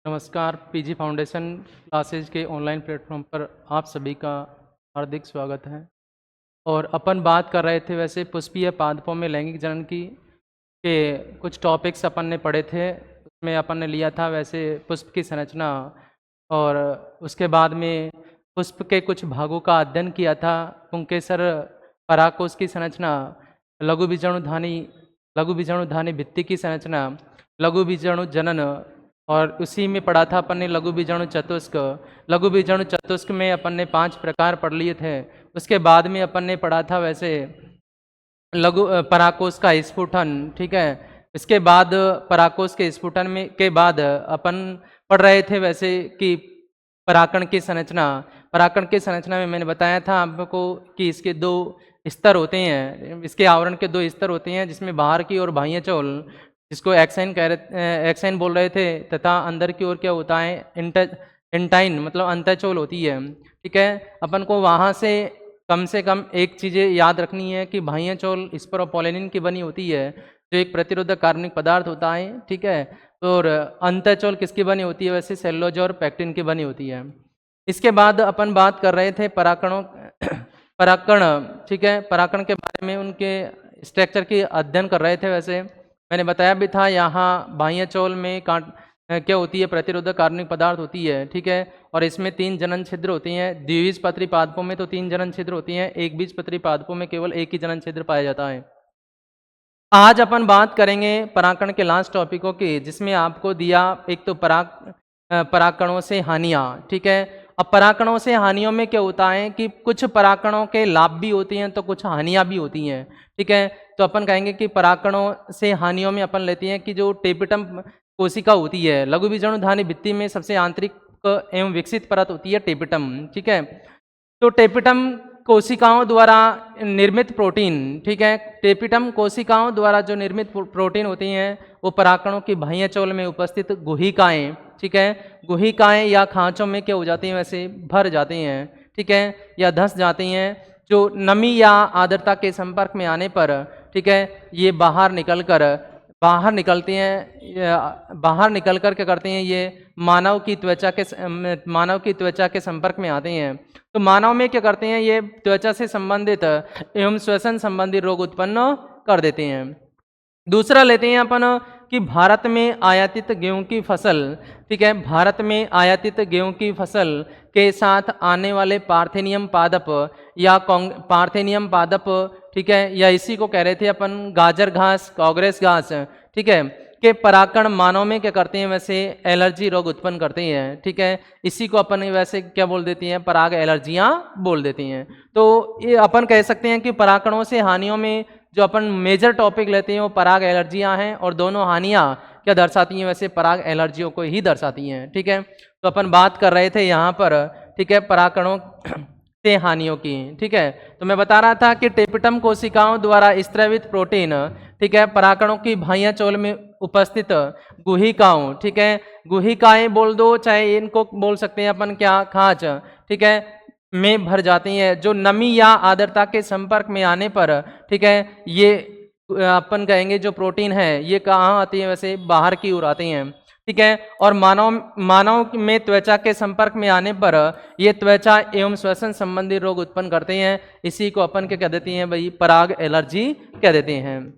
नमस्कार, PG foundation classes के online platform पर आप सभी का हार्दिक स्वागत है। और अपन बात कर रहे थे वैसे पुष्पीय पादपों में लैंगिक जनन की के कुछ टॉपिक्स अपन ने पढ़े थे। उसमें अपन ने लिया था वैसे पुष्प की संरचना, और उसके बाद में पुष्प के कुछ भागों का अध्ययन किया था। पुंकेसर परागकोश की संरचना, लघु बीजाणुधानी भित्ति की संरचना, लघु बीजाणु जनन, और उसी में पढ़ा था अपन ने लघु बीजाणु चतुष्क। लघु बीजाणु चतुष्क में अपन ने 5 प्रकार पढ़ लिए थे। उसके बाद में अपन ने पढ़ा था वैसे लघु परागकोश का स्फुटन, ठीक है। इसके बाद परागकोश के स्फुटन में के बाद अपन पढ़ रहे थे वैसे कि परागकण की संरचना। परागकण की संरचना में मैंने बताया था आपको कि इसके 2 स्तर होते हैं, इसके आवरण के 2 स्तर होते हैं, जिसमें बाहर की ओर बाह्य चोल, जिसको एक्साइन बोल रहे थे, तथा अंदर की ओर क्या होता है, इंटाइन मतलब अंतःचोल होती है, ठीक है। अपन को वहाँ से कम एक चीज़ें याद रखनी है कि बाह्य चोल स्पोरोपोलिन की बनी होती है, जो एक प्रतिरोधक कार्बनिक पदार्थ होता है, ठीक है। और अंतःचोल किसकी बनी होती है, वैसे सेलुलोज और पैक्टिन की बनी होती है। इसके बाद अपन बात कर रहे थे परागकण, ठीक है। परागकण के बारे में उनके स्ट्रक्चर की अध्ययन कर रहे थे। वैसे मैंने बताया भी था, यहाँ बाह्य चोल में क्या होती है, प्रतिरोधक कार्बनिक पदार्थ होती है, ठीक है। और इसमें 3 जनन छिद्र होती हैं। द्विबीजपत्री पादपों में तो 3 जनन छिद्र होती हैं, एक बीजपत्री पादपों में केवल एक ही जनन छिद्र पाया जाता है। आज अपन बात करेंगे परागकण के लास्ट टॉपिकों की, जिसमें आपको दिया एक तो परागकणों से हानियाँ, ठीक है। अब परागकणों से हानियों में क्या होता है कि कुछ परागकणों के लाभ भी होती हैं तो कुछ हानियाँ भी होती हैं, ठीक है। तो अपन कहेंगे कि परागकणों से हानियों में अपन लेते हैं कि जो टेपिटम कोशिका होती है, लघु बीजाणुधानी भित्ति में सबसे आंतरिक एवं विकसित परत होती है टेपिटम, ठीक है। तो टेपिटम कोशिकाओं द्वारा निर्मित प्रोटीन, ठीक है। टेपिटम कोशिकाओं द्वारा जो निर्मित प्रोटीन होती हैं वो परागकणों की बाह्य चोल में उपस्थित गुहिकाएं, ठीक है। गुहिकाएं या खांचों में क्या हो जाती हैं, वैसे भर जाती हैं, ठीक है, या धंस जाती हैं। जो नमी या आर्द्रता के संपर्क में आने पर, ठीक है, ये बाहर निकलती हैं, बाहर निकल कर क्या करती हैं, ये मानव की त्वचा के संपर्क में आते हैं। तो मानव में क्या करते हैं, ये त्वचा से संबंधित एवं श्वसन संबंधी रोग उत्पन्न कर देते हैं। दूसरा लेते हैं अपन कि भारत में आयातित गेहूं की फसल, ठीक है, भारत में आयातित गेहूं की फसल के साथ आने वाले पार्थेनियम पादप या पार्थेनियम पादप, ठीक है, या इसी को कह रहे थे अपन गाजर घास, कांग्रेस घास, ठीक है, के परागकण मानव में क्या करते हैं, वैसे एलर्जी रोग उत्पन्न करते हैं, ठीक है। इसी को अपन वैसे क्या बोल देती हैं, पराग एलर्जियां बोल देती हैं। तो ये अपन कह सकते हैं कि परागकणों से हानियों में जो अपन मेजर टॉपिक लेते हैं वो पराग एलर्जियां हैं, और दोनों हानियां क्या दर्शाती हैं, वैसे पराग एलर्जियों को ही दर्शाती हैं, ठीक है। तो अपन बात कर रहे थे यहाँ पर, ठीक है, परागकणों से हानियों की, ठीक है। तो मैं बता रहा था कि टेपिटम कोशिकाओं द्वारा स्त्रवित प्रोटीन, ठीक है, परागकणों की बाह्य चोल में उपस्थित गुहिकाओं, ठीक है, गुहिकाएं बोल दो, चाहे इनको बोल सकते हैं अपन क्या, खांच, ठीक है, में भर जाती हैं। जो नमी या आर्द्रता के संपर्क में आने पर, ठीक है, ये अपन कहेंगे जो प्रोटीन है ये कहाँ आती है, वैसे बाहर की ओर आती हैं, ठीक है। और मानव में त्वचा के संपर्क में आने पर ये त्वचा एवं श्वसन संबंधी रोग उत्पन्न करते हैं। इसी को अपन क्या कह देते हैं भाई, पराग एलर्जी कह देते हैं।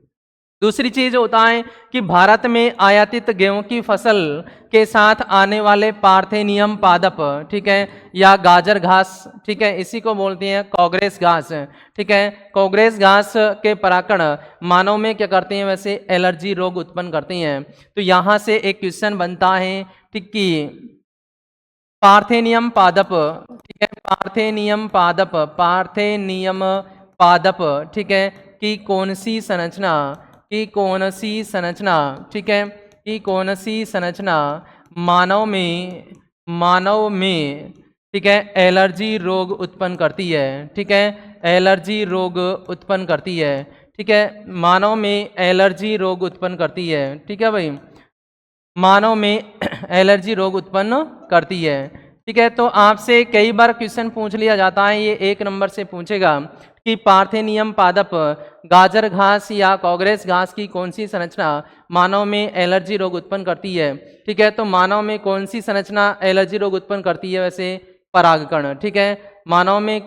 दूसरी चीज होता है कि भारत में आयातित गेहूं की फसल के साथ आने वाले पार्थेनियम पादप, ठीक है, या गाजर घास, ठीक है, इसी को बोलते हैं कांग्रेस घास, ठीक है। कांग्रेस घास के परागकण मानव में क्या करते हैं, वैसे एलर्जी रोग उत्पन्न करते हैं। तो यहाँ से एक क्वेश्चन बनता है, ठीक, कि पार्थेनियम पादप, ठीक है, पार्थेनियम पादप, ठीक है, की कौन सी संरचना, ठीक है, कि कौन सी संरचना मानव में, ठीक है, एलर्जी रोग उत्पन्न करती है, ठीक है, एलर्जी रोग उत्पन्न करती है, ठीक है, मानव में एलर्जी रोग उत्पन्न करती है, ठीक है भाई, मानव में एलर्जी रोग उत्पन्न करती है, ठीक है। तो आपसे कई बार क्वेश्चन पूछ लिया जाता है, ये 1 नंबर से पूछेगा कि पार्थेनियम पादप, गाजर घास या कांग्रेस घास की कौन सी संरचना मानव में एलर्जी रोग उत्पन्न करती है? ठीक है, तो मानव में कौन सी संरचना एलर्जी रोग उत्पन्न करती है? वैसे परागकण। ठीक है, मानव में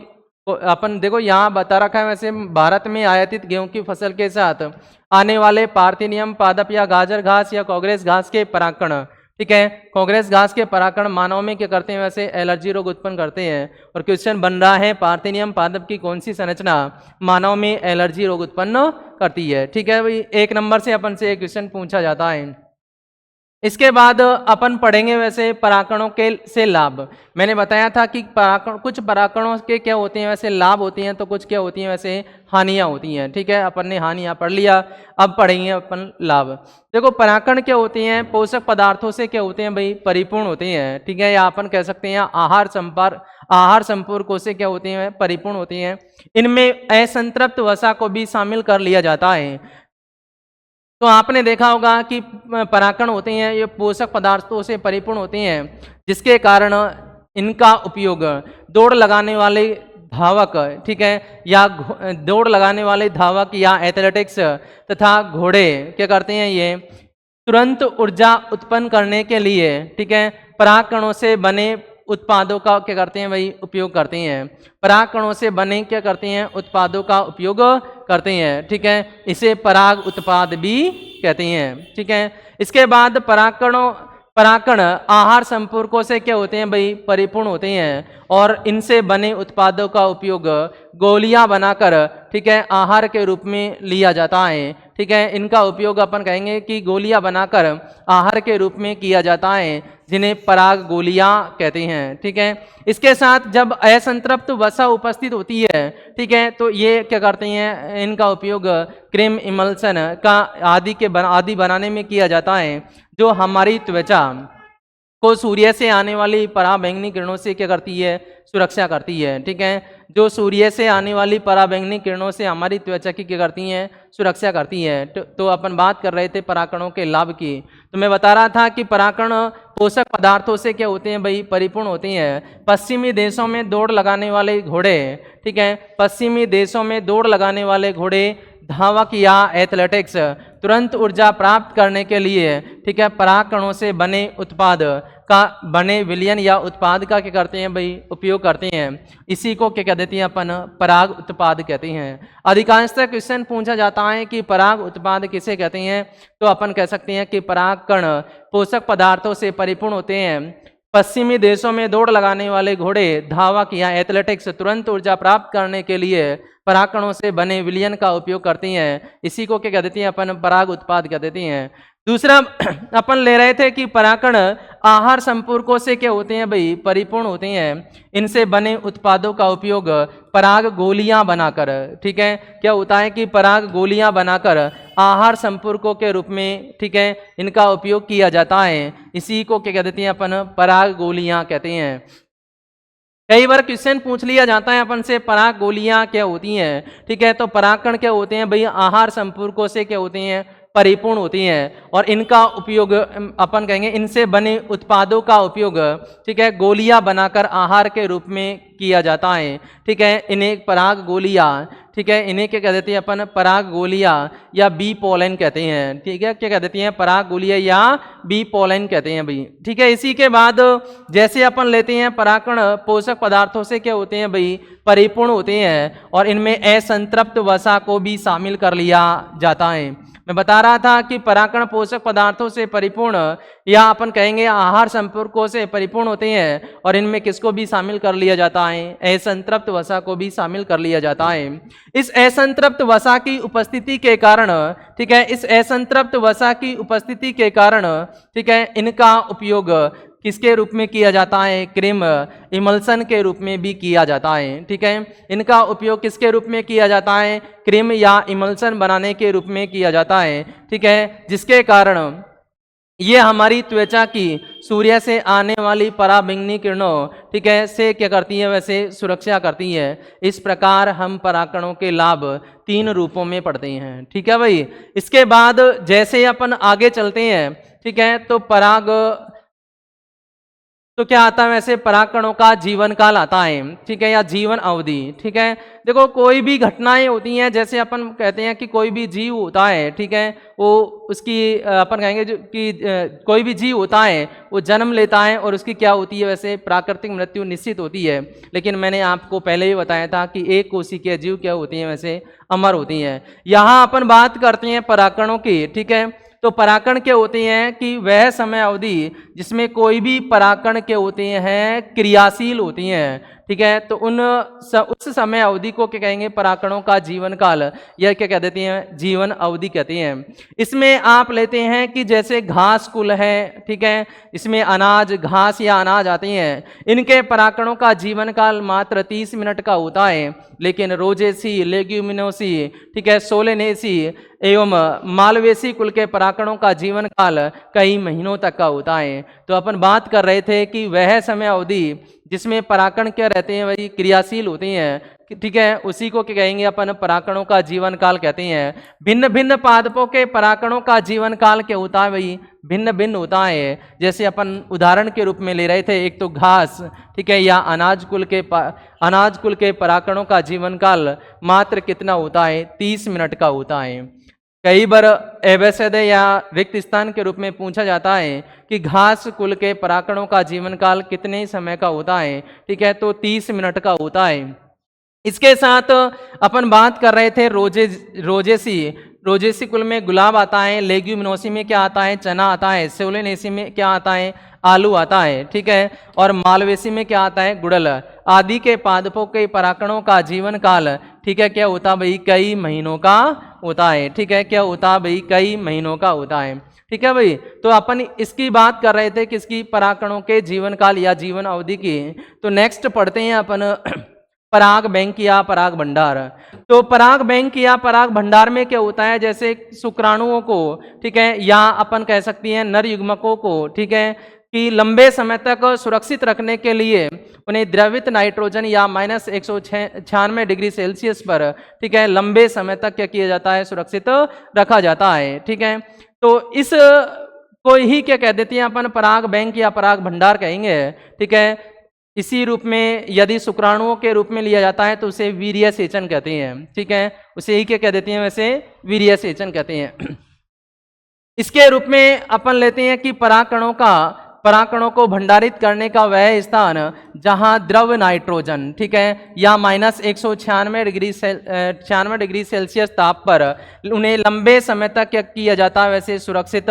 अपन देखो यहाँ बता रखा है, वैसे भारत में आयातित गेहूं की फसल के साथ आने वाले पार्थेनियम पादप या गाजर घास या कांग्रेस घास के परागकण, ठीक है, कांग्रेस घास के परागकण मानव में क्या करते हैं? वैसे एलर्जी रोग उत्पन्न करते हैं। और क्वेश्चन बन रहा है पार्थेनियम पादप की कौन सी संरचना मानव में एलर्जी रोग उत्पन्न करती है? ठीक है भाई, 1 नंबर से अपन से क्वेश्चन पूछा जाता है। इसके बाद अपन पढ़ेंगे वैसे परागकणों के से लाभ। मैंने बताया था कि परागकण, कुछ परागकणों के क्या होते हैं वैसे लाभ होती हैं, तो कुछ क्या होती हैं वैसे हानियां होती हैं। ठीक है, अपन ने हानियां पढ़ लिया, अब पढ़ेंगे अपन लाभ। देखो परागकण क्या होते हैं? पोषक पदार्थों से क्या होते हैं भाई? परिपूर्ण होते हैं। ठीक है, या अपन कह सकते हैं आहार संपूरकों से क्या होते हैं? परिपूर्ण होते हैं। इनमें असंतृप्त वसा को भी शामिल कर लिया जाता है। तो आपने देखा होगा कि परागकण होते हैं ये पोषक पदार्थों से परिपूर्ण होते हैं, जिसके कारण इनका उपयोग दौड़ लगाने वाले धावक, ठीक है, या दौड़ लगाने वाले धावक या एथलेटिक्स तथा घोड़े क्या करते हैं? ये तुरंत ऊर्जा उत्पन्न करने के लिए, ठीक है, परागकणों से बने उत्पादों का क्या करते हैं भाई? उपयोग करते हैं। परागकणों से बने क्या करते हैं? उत्पादों का उपयोग करते हैं। ठीक है, इसे पराग उत्पाद भी कहते हैं। ठीक है, इसके बाद परागकण आहार संपूरकों से क्या होते हैं भाई? परिपूर्ण होते हैं और इनसे बने उत्पादों का उपयोग गोलियां बनाकर, ठीक है, आहार के रूप में लिया जाता है। ठीक है, इनका उपयोग अपन कहेंगे कि गोलियां बनाकर आहार के रूप में किया जाता है, जिन्हें पराग गोलियां कहते हैं। ठीक है, इसके साथ जब असंतृप्त वसा उपस्थित होती है, ठीक है, तो ये क्या करते हैं? इनका उपयोग क्रीम इमल्सन का आदि बनाने में किया जाता है, जो हमारी त्वचा को सूर्य से आने वाली पराबैंगनी किरणों से क्या करती है? सुरक्षा करती है। ठीक है, जो सूर्य से आने वाली पराबैंगनी किरणों से हमारी त्वचा की क्या करती हैं? सुरक्षा करती है। तो अपन बात कर रहे थे परागकणों के लाभ की। तो मैं बता रहा था कि परागकण पोषक पदार्थों से क्या होते हैं भाई? परिपूर्ण होते हैं। पश्चिमी देशों में दौड़ लगाने वाले घोड़े, ठीक है, पश्चिमी देशों में दौड़ लगाने वाले घोड़े धावक या एथलेटिक्स तुरंत ऊर्जा प्राप्त करने के लिए, ठीक है, परागकणों से बने उत्पाद का बने विलयन या उत्पाद का क्या करते हैं भाई? उपयोग करते हैं। इसी को क्या कह देते हैं अपन? पराग उत्पाद कहते हैं। अधिकांशतः क्वेश्चन पूछा जाता है कि पराग उत्पाद किसे कहते हैं, तो अपन कह सकते हैं कि परागकण पोषक पदार्थों से परिपूर्ण होते हैं। पश्चिमी देशों में दौड़ लगाने वाले घोड़े धावक या एथलेटिक्स तुरंत ऊर्जा प्राप्त करने के लिए परागकणों से बने विलयन का उपयोग करती हैं। इसी को क्या कह देते हैं अपन? पराग उत्पाद कह देते हैं। दूसरा अपन ले रहे थे कि परागकण आहार संपूरकों से क्या होते हैं भाई? परिपूर्ण होते हैं। इनसे बने उत्पादों का उपयोग पराग गोलियां बनाकर, ठीक है, क्या होता है कि पराग गोलियां बनाकर आहार संपूरकों के रूप में, ठीक है, इनका उपयोग किया जाता है। इसी को क्या कह देते हैं अपन? पराग गोलियां कहते हैं। कई बार क्वेश्चन पूछ लिया जाता है अपन से पराग गोलियां क्या होती हैं। ठीक है, तो परागकण क्या होते हैं भाई? आहार संपूरकों से क्या होती हैं? परिपूर्ण होती हैं और इनका उपयोग अपन कहेंगे इनसे बने उत्पादों का उपयोग, ठीक है, गोलियां बनाकर आहार के रूप में किया जाता है। ठीक है, इन्हें पराग गोलियां, ठीक है, इन्हें क्या कह देते हैं अपन? पराग गोलियां या बी पोलन कहते हैं। ठीक है, क्या कह देती हैं? पराग गोलियां या बी पोलन कहते हैं भाई। ठीक है, इसी के बाद जैसे अपन लेते हैं परागकण पोषक पदार्थों से क्या होते हैं भाई? परिपूर्ण होते हैं और इनमें असंतृप्त वसा को भी शामिल कर लिया जाता है। मैं बता रहा था कि परागकण पोषक पदार्थों से परिपूर्ण या अपन कहेंगे आहार संपूरकों से परिपूर्ण होते हैं और इनमें किसको भी शामिल कर लिया जाता है? असंतृप्त वसा को भी शामिल कर लिया जाता है। इस असंतृप्त वसा की उपस्थिति के कारण, ठीक है, इस असंतृप्त वसा की उपस्थिति के कारण, ठीक है, इनका उपयोग किसके रूप में किया जाता है? क्रीम इमल्सन के रूप में भी किया जाता है। ठीक है, इनका उपयोग किसके रूप में किया जाता है? क्रीम या इमल्सन बनाने के रूप में किया जाता है। ठीक है, जिसके कारण ये हमारी त्वचा की सूर्य से आने वाली पराबैंगनी किरणों, ठीक है, से क्या करती है? वैसे सुरक्षा करती है। इस प्रकार हम परागकणों के लाभ 3 रूपों में पढ़ते हैं। ठीक है भाई, इसके बाद जैसे अपन आगे चलते हैं, ठीक है, तो तो क्या आता है वैसे परागकणों का जीवन काल आता है, ठीक है, या जीवन अवधि, ठीक है। देखो कोई भी घटनाएं होती हैं, जैसे अपन कहते हैं कि कोई भी जीव होता है, ठीक है, वो उसकी अपन कहेंगे जो कि कोई भी जीव होता है वो जन्म लेता है और उसकी क्या होती है वैसे प्राकृतिक मृत्यु निश्चित होती है। लेकिन मैंने आपको पहले ही बताया था कि एक कोशिकीय जीव क्या होती हैं वैसे अमर होती हैं। यहाँ अपन बात करते हैं परागकणों की, ठीक है। तो परागकण क्या होते हैं कि वह समय अवधि जिसमें कोई भी परागकण क्या होते हैं क्रियाशील होती हैं, ठीक है। तो उस समय अवधि को क्या कहेंगे परागकणों का जीवन काल, यह क्या कह देती हैं जीवन अवधि कहते हैं। इसमें आप लेते हैं कि जैसे घास कुल है, ठीक है, इसमें अनाज घास या अनाज आती हैं, इनके परागकणों का जीवन काल मात्र 30 मिनट का होता है। लेकिन रोजेसी, लेग्यूमिनोसी, ठीक है, सोलेनेसी एवं मालवेसी कुल के परागकणों का जीवन काल कई महीनों तक का होता है। तो अपन बात कर रहे थे कि वह समय अवधि जिसमें परागकण क्या रहते हैं वही क्रियाशील होती हैं, ठीक है, उसी को क्या कहेंगे अपन परागकणों का जीवन काल कहते हैं। भिन्न भिन्न पादपों के परागकणों का जीवन काल क्या होता है वही भिन्न भिन्न होता है। जैसे अपन उदाहरण के रूप में ले रहे थे, एक तो घास, ठीक है, या अनाज कुल के परागकणों का जीवन काल मात्र कितना होता है 30 मिनट का होता है। कई बार एवैसेद या रिक्त स्थान के रूप में पूछा जाता है कि घास कुल के परागकणों का जीवन काल कितने समय का होता है, ठीक है, तो 30 मिनट का होता है। इसके साथ अपन बात कर रहे थे रोजेसी कुल में गुलाब आता है, लेग्यूमिनोसी में क्या आता है चना आता है, सोलेनेसी में क्या आता है आलू आता है, ठीक है, और मालवेसी में क्या आता है गुड़ल आदि के पादपों के परागकणों का जीवन काल, ठीक है, क्या होता भाई कई महीनों का होता है, ठीक है, क्या होता भाई कई महीनों का होता है, ठीक है भाई। तो अपन इसकी बात कर रहे थे किसकी परागकणों के जीवन काल या जीवन अवधि की। तो नेक्स्ट पढ़ते हैं अपन पराग बैंक या पराग भंडार। तो पराग बैंक या पराग भंडार में क्या होता है, जैसे शुक्राणुओं को, ठीक है, या अपन कह सकती हैं नर युग्मकों को, ठीक है, कि लंबे समय तक सुरक्षित रखने के लिए उन्हें द्रवित नाइट्रोजन या -196 डिग्री सेल्सियस पर, ठीक है, लंबे समय तक क्या किया जाता है सुरक्षित रखा जाता है, ठीक है। तो इस को ही क्या कह देते हैं अपन पराग बैंक या पराग भंडार कहेंगे, ठीक है। इसी रूप में यदि शुक्राणुओं के रूप में लिया जाता है तो उसे वीर्य सेचन कहते हैं, ठीक है, उसे ही क्या कह देते हैं वैसे वीर्य सेचन कहते हैं। इसके रूप में अपन लेते हैं कि परागकणों को भंडारित करने का वह स्थान जहां द्रव नाइट्रोजन, ठीक है, या -196 डिग्री सेल्सियस ताप पर उन्हें लंबे समय तक क्या किया जाता है वैसे सुरक्षित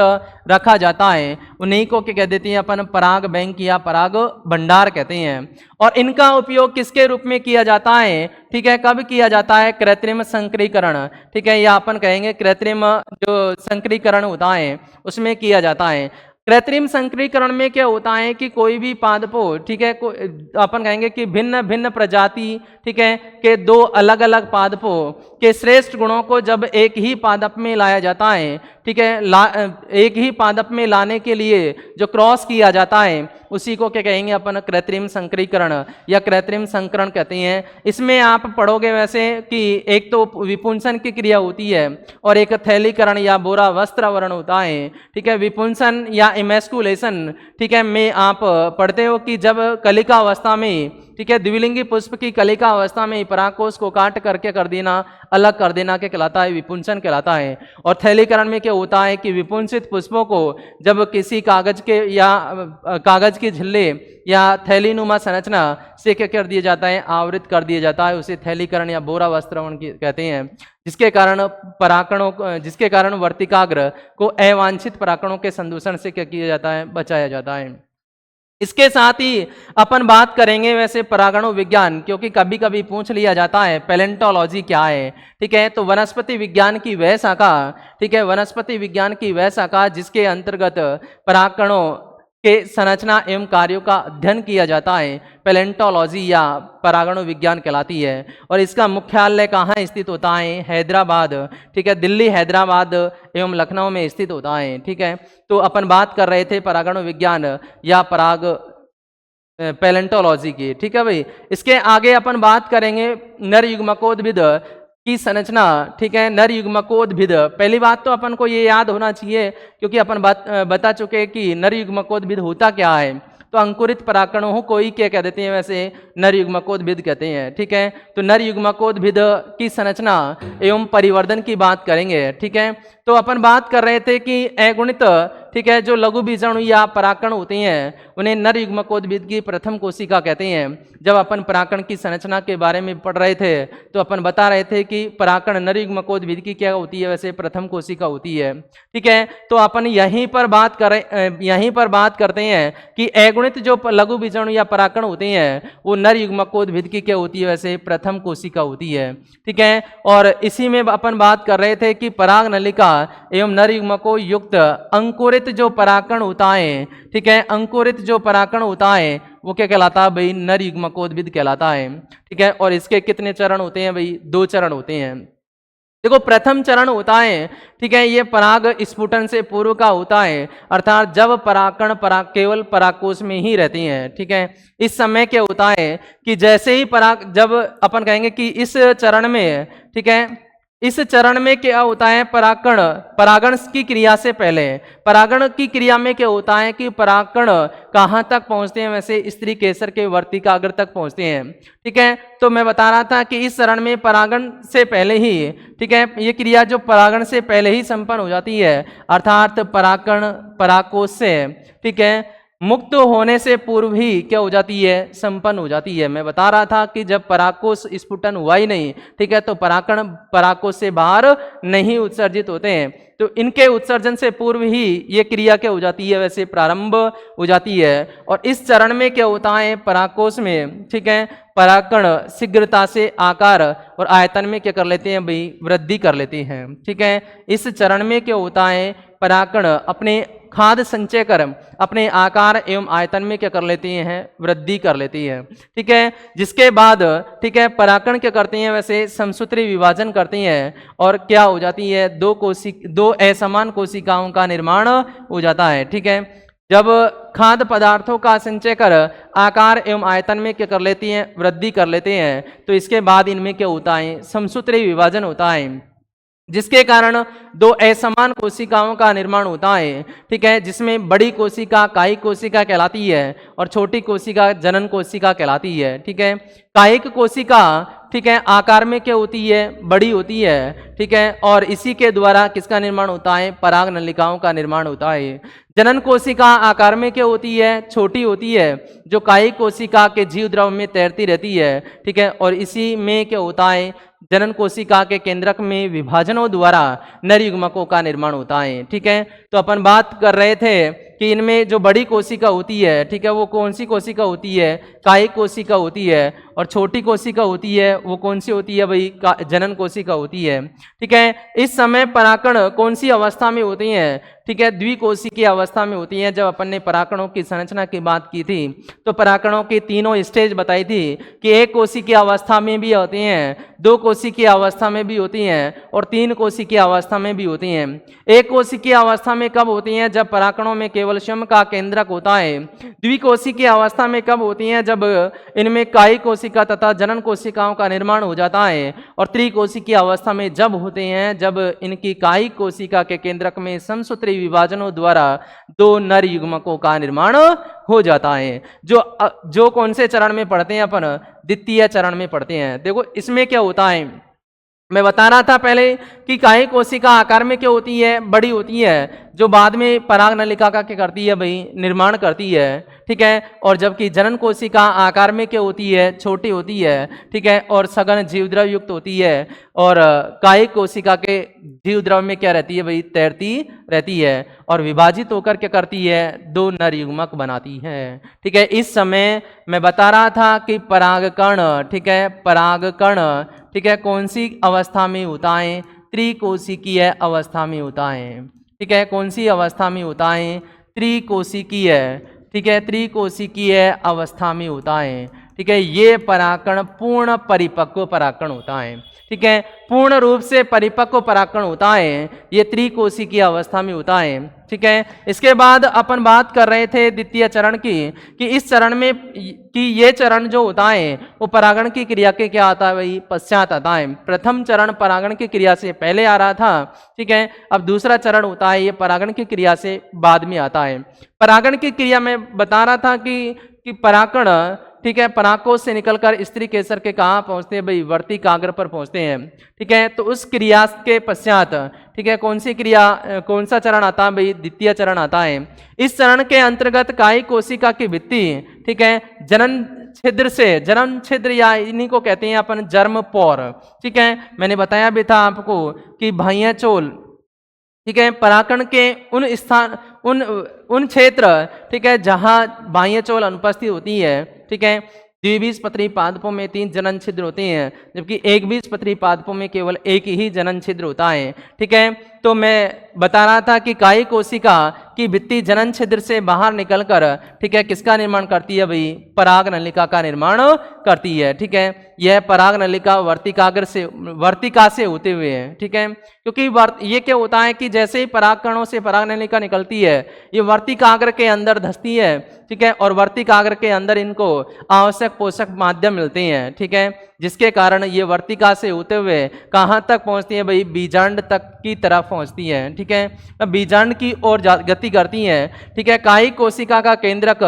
रखा जाता है, उन्हीं को क्या कह देते हैं अपन पराग बैंक या पराग भंडार कहते हैं। और इनका उपयोग किसके रूप में किया जाता है, ठीक है, कब किया जाता है कृत्रिम संकरीकरण, ठीक है, या अपन कहेंगे कृत्रिम जो संकरीकरण होता है उसमें किया जाता है। कृत्रिम संकरीकरण में क्या होता है कि कोई भी पादपों, ठीक है, अपन कहेंगे कि भिन्न भिन्न प्रजाति, ठीक है, के दो अलग अलग पादपों के श्रेष्ठ गुणों को जब एक ही पादप में लाया जाता है, ठीक है, एक ही पादप में लाने के लिए जो क्रॉस किया जाता है उसी को क्या कहेंगे अपन कृत्रिम संकरीकरण या कृत्रिम संकरण कहते हैं। इसमें आप पढ़ोगे वैसे कि एक तो विपुंसन की क्रिया होती है और एक थैलीकरण या बोरा वस्त्रावरण होता है, ठीक है। विपुंसन या इमेस्कुलेशन, ठीक है, में आप पढ़ते हो कि जब कलिका अवस्था में, ठीक है, द्विलिंगी पुष्प की कलिका अवस्था में परागकोश को काट करके कर देना, अलग कर देना क्या कहलाता है विपुंसन कहलाता है। और थैलीकरण में क्या होता है कि विपुंसित पुष्पों को जब किसी कागज की झिल्ले या थैलीनुमा संरचना से क्या कर दिया जाता है आवृत कर दिया जाता है, उसे थैलीकरण या बोरा वस्त्रावरण कहते हैं, जिसके कारण वर्तिकाग्र को अवांछित परागकणों के संदूषण से क्या किया जाता है बचाया जाता है। इसके साथ ही अपन बात करेंगे वैसे परागणु विज्ञान, क्योंकि कभी कभी पूछ लिया जाता है पैलेंटोलॉजी क्या है, ठीक है। तो वनस्पति विज्ञान की वह शाखा, ठीक है, वनस्पति विज्ञान की वह शाखा जिसके अंतर्गत परागकणों के संरचना एवं कार्यों का अध्ययन किया जाता है पैलेंटोलॉजी या परागणु विज्ञान कहलाती है। और इसका मुख्यालय कहाँ स्थित होता है हैदराबाद, ठीक है, दिल्ली, हैदराबाद एवं लखनऊ में स्थित होता है, ठीक है। तो अपन बात कर रहे थे परागणु विज्ञान या पैलेंटोलॉजी की, ठीक है भाई। इसके आगे अपन बात करेंगे नर युग्मकोद्भिद की संरचना, ठीक है, नर युग्मकोद्भिद। पहली बात तो अपन को ये याद होना चाहिए क्योंकि अपन बता चुके कि नर युग्मकोद्भिद होता क्या है। तो अंकुरित परागकणों को ही क्या कह देते हैं, वैसे नर युग्मकोद्भिद कहते हैं। ठीक है, तो नर युग्मकोद्भिद की संरचना एवं परिवर्धन की बात करेंगे। ठीक है, तो अपन बात कर रहे थे कि अगुणित, ठीक है, जो लघु बीजाणु या परागकण होते हैं उन्हें नर युग्मकोद्भिद की प्रथम कोशिका कहते हैं। जब अपन परागकण की संरचना के बारे में पढ़ रहे थे तो अपन बता रहे थे कि परागकण नर युग्मकोद्भिद की क्या होती है, वैसे प्रथम कोशिका होती है। ठीक है, तो अपन यहीं पर बात करते हैं कि अगुणित जो लघु बीजाणु या परागकण होते हैं वो नर युग्मकोद्भिद की क्या होती है, वैसे प्रथम कोशिका होती है। ठीक है, और इसी में अपन बात कर रहे थे कि पराग नलिका एवं नर युग्मको युक्त अंकुरित जो परागकण होता है, ठीक है, अंकुरित जो परागकण होता है वो क्या कहलाता है भाई, नर युग्मकोद्भिद कहलाता है। ठीक है, और इसके कितने चरण होते हैं भाई, 2 चरण होते हैं। देखो, प्रथम चरण होता है, ठीक है, ये पराग स्फुटन से पूर्व का होता है, अर्थात जब परागकण केवल परागकोश में ही रहती हैं। ठीक है, इस समय क्या होता है कि जैसे ही जब अपन कहेंगे कि इस चरण में, ठीक है, इस चरण में क्या होता है, परागण की क्रिया से पहले, परागण की क्रिया में क्या होता है कि परागकण कहाँ तक पहुंचते हैं, वैसे स्त्री केसर के वर्तिकाग्र तक पहुंचते हैं। ठीक है, तो मैं बता रहा था कि इस चरण में परागण से पहले ही, ठीक है, ये क्रिया जो परागण से पहले ही संपन्न हो जाती है, अर्थात परागकण परागकोश से, ठीक है, मुक्त होने से पूर्व ही क्या हो जाती है, संपन्न हो जाती है। मैं बता रहा था कि जब परागकोश स्फुटन हुआ ही नहीं, ठीक है, तो परागकण परागकोश से बाहर नहीं उत्सर्जित होते हैं, तो इनके उत्सर्जन से पूर्व ही ये क्रिया क्या हो जाती है, वैसे प्रारंभ हो जाती है। और इस चरण में क्या होता है, परागकोश में, ठीक है, परागकण शीघ्रता से आकार और आयतन में क्या कर लेते हैं भाई, वृद्धि कर लेते हैं। ठीक है, इस चरण में क्या होता है, परागकण अपने खाद्य संचय कर अपने आकार एवं आयतन में क्या कर लेती हैं, वृद्धि कर लेती है। ठीक है, जिसके बाद, ठीक है, परागकण क्या करते हैं, वैसे समसूत्री विभाजन करती हैं और क्या हो जाती है, 2 असमान कोशिकाओं का निर्माण हो जाता है। ठीक है, जब खाद्य पदार्थों का संचय कर आकार एवं आयतन में क्या कर लेती हैं, वृद्धि कर लेते हैं, तो इसके बाद इनमें क्या होता है, समसूत्री विभाजन होता है, जिसके कारण 2 असमान कोशिकाओं का निर्माण होता है। ठीक है, जिसमें बड़ी कोशिका कायिक कोशिका कहलाती है और छोटी कोशिका जनन कोशिका कहलाती है। ठीक है, कायिक कोशिका, ठीक है, आकार में क्या होती है, बड़ी होती है। ठीक है, और इसी के द्वारा किसका निर्माण होता है, पराग नलिकाओं का निर्माण होता है। जनन कोशिका आकार में क्या होती है, छोटी होती है, जो कायिक कोशिका के जीव द्रव में तैरती रहती है। ठीक है, और इसी में क्या होता है, जनन कोशिका के केंद्रक में विभाजनों द्वारा नर युग्मकों का निर्माण होता है। ठीक है, तो अपन बात कर रहे थे कि इनमें जो बड़ी कोशिका होती है, ठीक है, वो कौन सी कोशिका होती है, कायिक कोशिका होती है, और छोटी कोशिका होती है वो कौन सी होती है भाई, जनन कोशिका होती है। ठीक है, इस समय परागकण कौन सी अवस्था में होती हैं, ठीक है, द्विकोशिकीय अवस्था में होती हैं। जब अपन ने परागकणों की संरचना की बात की थी तो परागकणों की 3 स्टेज बताई थी कि 1 कोशिकीय अवस्था में भी होती हैं, 2 कोशिकीय अवस्था में भी होती हैं और 3 कोशिकीय अवस्था में भी होती हैं। 1 कोशिकीय अवस्था में कब होती हैं, जब परागकणों में केवल स्वयं का केंद्रक होता है। द्विकोशिकीय अवस्था में कब होती हैं, जब इनमें कायिक कोशिका तथा जनन कोशिकाओं का निर्माण हो जाता है। और त्रिकोशिकीय अवस्था में जब होते हैं, जब इनकी कायिक कोशिका के केंद्रक में समसूत्री विभाजनों द्वारा 2 नर युग्मकों का निर्माण हो जाता है। जो कौन से चरण में पढ़ते हैं अपन, द्वितीय चरण में पढ़ते हैं। देखो इसमें क्या होता है, मैं बता रहा था पहले कि कायिक कोशिका आकार में क्या होती है, बड़ी होती है, जो बाद में पराग नलिका का क्या करती है भाई, निर्माण करती है। ठीक है, और जबकि जनन कोशिका आकार में क्या होती है, छोटी होती है। ठीक है, और सघन जीवद्रव युक्त होती है, और कायिक कोशिका के जीवद्रव में क्या रहती है भाई, तैरती रहती है और विभाजित होकर क्या करती है, 2 नर युग्मक बनाती है। ठीक है, इस समय मैं बता रहा था कि परागकण, ठीक है, परागकण, ठीक है, कौन सी अवस्था में होता है, त्रिकोशिकीय अवस्था में होता है। ठीक है, कौन सी अवस्था में होता है, त्रिकोशिकीय। ठीक है, त्रिकोशिकीय अवस्था में होता है। ठीक है, ये परागकण पूर्ण परिपक्व परागकण होता है। ठीक है, पूर्ण रूप से परिपक्व परागकण होता है, ये त्रिकोशी की अवस्था में होता है। ठीक है, इसके बाद अपन बात कर रहे थे द्वितीय चरण की, कि इस चरण में कि ये चरण जो होता है वो परागण की क्रिया के क्या आता है भाई, पश्चात आता है। प्रथम चरण परागण की क्रिया से पहले आ रहा था। ठीक है, अब दूसरा चरण होता है ये परागण की क्रिया से बाद में आता है। परागण की क्रिया में बता रहा था कि परागण, ठीक है, परागकोश से निकलकर स्त्री केसर के कहाँ पहुंचते हैं भाई, वर्ती काग्र पर पहुंचते हैं। ठीक है, तो उस क्रिया के पश्चात, ठीक है, कौन सी क्रिया, कौन सा चरण आता है भाई, द्वितीय चरण आता है। इस चरण के अंतर्गत कायिक कोशिका की भित्ति, ठीक है, जनन छिद्र से, जन्म छिद्र या इन्हीं को कहते हैं अपन जर्म पोर। ठीक है, मैंने बताया भी था आपको कि बाह्य चोल, ठीक है, परागकण के उन स्थान, उन क्षेत्र, ठीक है, जहां बाह्य चोल अनुपस्थित होती है। ठीक है, द्विबीजपत्री पादपों में 3 जनन छिद्र होते हैं, जबकि एकबीजपत्री पादपों में केवल एक ही जनन छिद्र होता है। ठीक है, तो मैं बता रहा था कि कायिक कोशिका की भित्ति जनन छिद्र से बाहर निकलकर, ठीक है, किसका निर्माण करती है भाई, पराग नलिका का निर्माण करती है। ठीक है, यह पराग नलिका वर्तिका से होते हुए है। ठीक है, क्योंकि ये क्या होता है कि जैसे ही परागकणों से पराग नलिका निकलती है, ये वर्तिकाग्र के अंदर धंसती है। ठीक है, और वर्तिकाग्र के अंदर इनको आवश्यक पोषक माध्यम मिलते हैं। ठीक है, जिसके कारण ये वर्तिका से होते हुए कहाँ तक पहुँचती है भाई, बीजांड तक की तरफ पहुँचती है। ठीक है, बीजांड की ओर गति करती है। ठीक है, कायिक कोशिका का केंद्रक,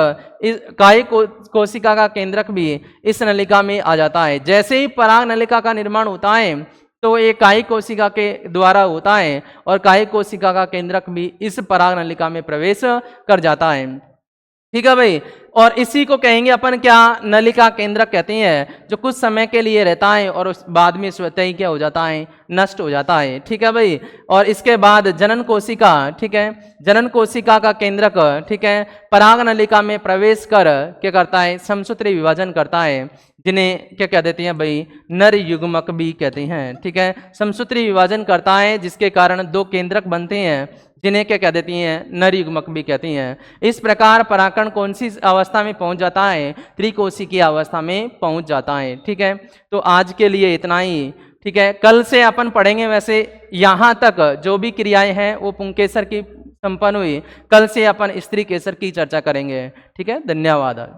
कायिक कोशिका का केंद्रक भी इस नलिका में आ जाता है। जैसे ही पराग नलिका का निर्माण होता है तो ये कायिक कोशिका के द्वारा होता है, और कायिक कोशिका का केंद्रक भी इस पराग नलिका में प्रवेश कर जाता है। ठीक है भाई, और इसी को कहेंगे अपन क्या, नलिका केंद्रक कहते हैं, जो कुछ समय के लिए रहता है और उस बाद में स्वतः ही क्या हो जाता है, नष्ट हो जाता है। ठीक है भाई, और इसके बाद जनन कोशिका, ठीक है, जनन कोशिका का केंद्रक, ठीक है, पराग नलिका में प्रवेश कर क्या करता है, समसूत्री विभाजन करता है, जिन्हें क्या कह देते हैं भाई, नर युग्मक भी कहते हैं। ठीक है, समसूत्री विभाजन करता है, जिसके कारण 2 केंद्रक बनते हैं, जिन्हें क्या कह देती हैं, नर युग्मक भी कहती हैं। इस प्रकार परागकण कौन सी अवस्था में पहुंच जाता है, त्रिकोशी की अवस्था में पहुंच जाता है। ठीक है, तो आज के लिए इतना ही। ठीक है, कल से अपन पढ़ेंगे, वैसे यहाँ तक जो भी क्रियाएं हैं वो पुंकेसर की संपन्न हुई, कल से अपन स्त्री केसर की चर्चा करेंगे। ठीक है, धन्यवाद।